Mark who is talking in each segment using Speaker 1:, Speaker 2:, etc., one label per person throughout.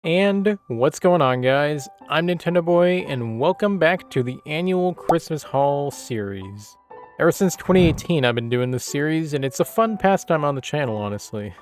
Speaker 1: And what's going on, guys? I'm Nintendo Boy, and welcome back to the annual Christmas Haul series. Ever since 2018, I've been doing this series, and it's a fun pastime on the channel, honestly.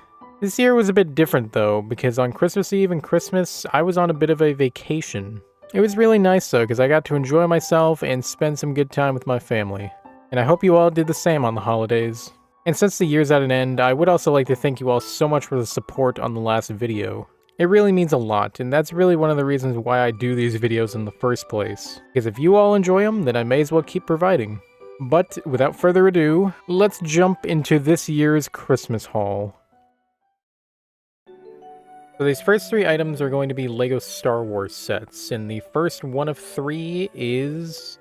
Speaker 1: This year was a bit different, though, because on Christmas Eve and Christmas, I was on a bit of a vacation. It was really nice, though, because I got to enjoy myself and spend some good time with my family. And I hope you all did the same on the holidays. And since the year's at an end, I would also like to thank you all so much for the support on the last video. It really means a lot, and that's really one of the reasons why I do these videos in the first place. Because if you all enjoy them, then I may as well keep providing. But without further ado, let's jump into this year's Christmas haul. So these first three items are going to be LEGO Star Wars sets, and the first one of three is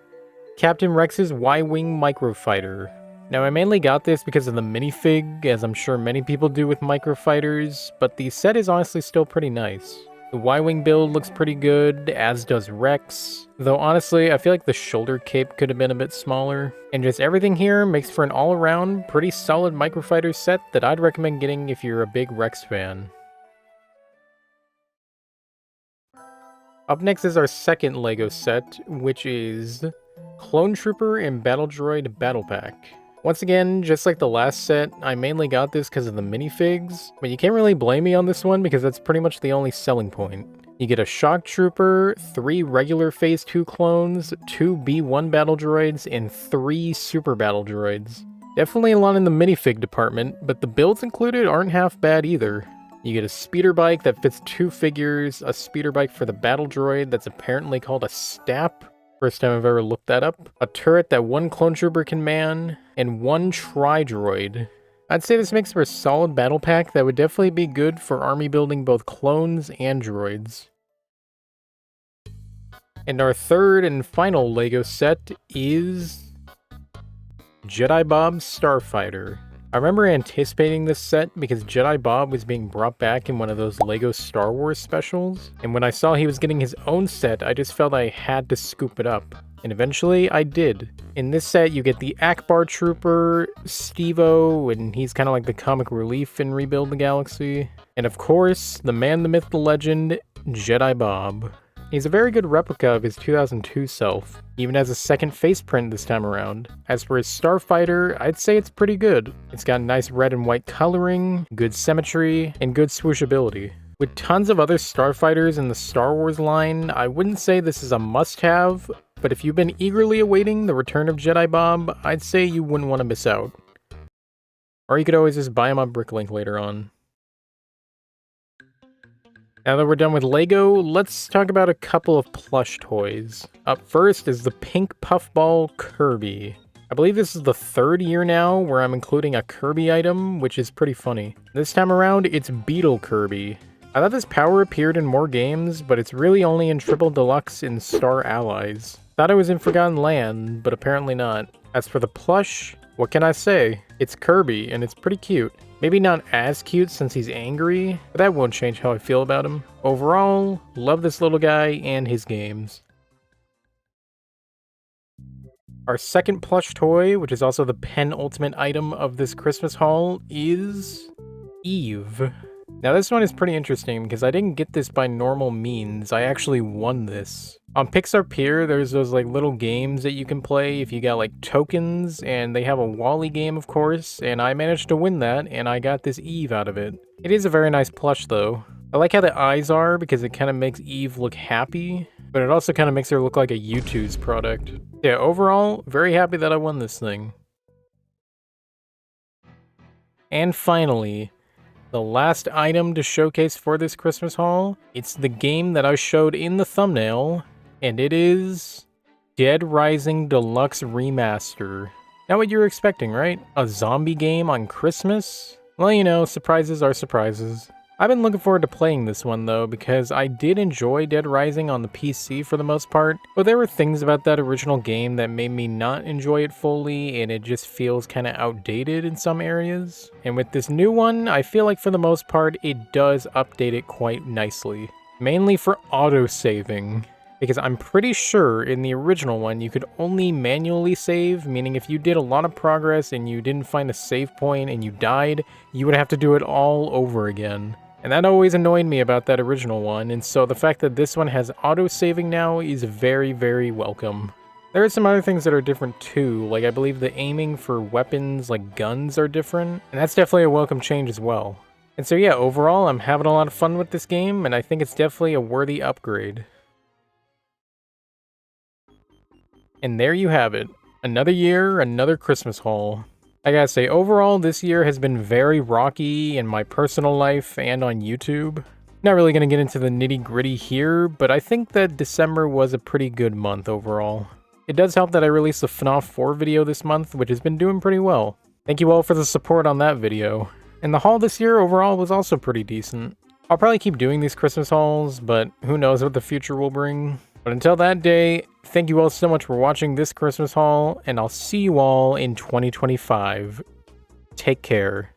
Speaker 1: Captain Rex's Y-Wing Microfighter. Now, I mainly got this because of the minifig, as I'm sure many people do with microfighters, but the set is honestly still pretty nice. The Y-Wing build looks pretty good, as does Rex, though honestly, I feel like the shoulder cape could have been a bit smaller. And just everything here makes for an all-around, pretty solid microfighter set that I'd recommend getting if you're a big Rex fan. Up next is our second LEGO set, which is Clone Trooper and Battle Droid Battle Pack. Once again, just like the last set, I mainly got this because of the minifigs, but you can't really blame me on this one because that's pretty much the only selling point. You get a Shock Trooper, 3 regular Phase 2 clones, 2 B1 battle droids, and 3 Super Battle Droids. Definitely a lot in the minifig department, but the builds included aren't half bad either. You get a speeder bike that fits 2 figures, a speeder bike for the battle droid that's apparently called a STAP. First time I've ever looked that up. A turret that 1 clone trooper can man, and 1 tri-droid. I'd say this makes for a solid battle pack that would definitely be good for army building both clones and droids. And our third and final LEGO set is Jedi Bob Starfighter. I remember anticipating this set because Jedi Bob was being brought back in one of those LEGO Star Wars specials, and when I saw he was getting his own set, I just felt I had to scoop it up. And eventually, I did. In this set, you get the Akbar Trooper, Steve-O, and he's kind of like the comic relief in Rebuild the Galaxy. And of course, the man, the myth, the legend, Jedi Bob. He's a very good replica of his 2002 self, even has a second face print this time around. As for his Starfighter, I'd say it's pretty good. It's got nice red and white coloring, good symmetry, and good swooshability. With tons of other Starfighters in the Star Wars line, I wouldn't say this is a must-have, but if you've been eagerly awaiting the return of Jedi Bob, I'd say you wouldn't want to miss out. Or you could always just buy him on Bricklink later on. Now that we're done with LEGO, let's talk about a couple of plush toys. Up first is the pink puffball Kirby. I believe this is the 3rd year now where I'm including a Kirby item, which is pretty funny. This time around, it's Beetle Kirby. I thought this power appeared in more games, but it's really only in Triple Deluxe and Star Allies. Thought it was in Forgotten Land, but apparently not. As for the plush, what can I say? It's Kirby, and it's pretty cute. Maybe not as cute since he's angry, but that won't change how I feel about him. Overall, love this little guy and his games. Our second plush toy, which is also the penultimate item of this Christmas haul, is Eve. Now this one is pretty interesting because I didn't get this by normal means, I actually won this. On Pixar Pier, there's those like little games that you can play if you got like tokens, and they have a WALL-E game of course, and I managed to win that, and I got this Eve out of it. It is a very nice plush though. I like how the eyes are because it kind of makes Eve look happy, but it also kind of makes her look like a U2's product. Yeah, overall, very happy that I won this thing. And finally, the last item to showcase for this Christmas haul, it's the game that I showed in the thumbnail, and it is Dead Rising Deluxe Remaster. Not what you were expecting, right? A zombie game on Christmas? Well, you know, surprises are surprises. I've been looking forward to playing this one though, because I did enjoy Dead Rising on the PC for the most part, but there were things about that original game that made me not enjoy it fully, and it just feels kind of outdated in some areas. And with this new one, I feel like for the most part, it does update it quite nicely. Mainly for auto-saving, because I'm pretty sure in the original one you could only manually save, meaning if you did a lot of progress and you didn't find a save point and you died, you would have to do it all over again. And that always annoyed me about that original one, and so the fact that this one has auto-saving now is very, very welcome. There are some other things that are different too, like I believe the aiming for weapons like guns are different, and that's definitely a welcome change as well. And so yeah, overall I'm having a lot of fun with this game, and I think it's definitely a worthy upgrade. And there you have it. Another year, another Christmas haul. I gotta say, overall, this year has been very rocky in my personal life and on YouTube. Not really gonna get into the nitty-gritty here, but I think that December was a pretty good month overall. It does help that I released the FNAF 4 video this month, which has been doing pretty well. Thank you all for the support on that video. And the haul this year overall was also pretty decent. I'll probably keep doing these Christmas hauls, but who knows what the future will bring. But until that day, thank you all so much for watching this Christmas haul, and I'll see you all in 2025. Take care.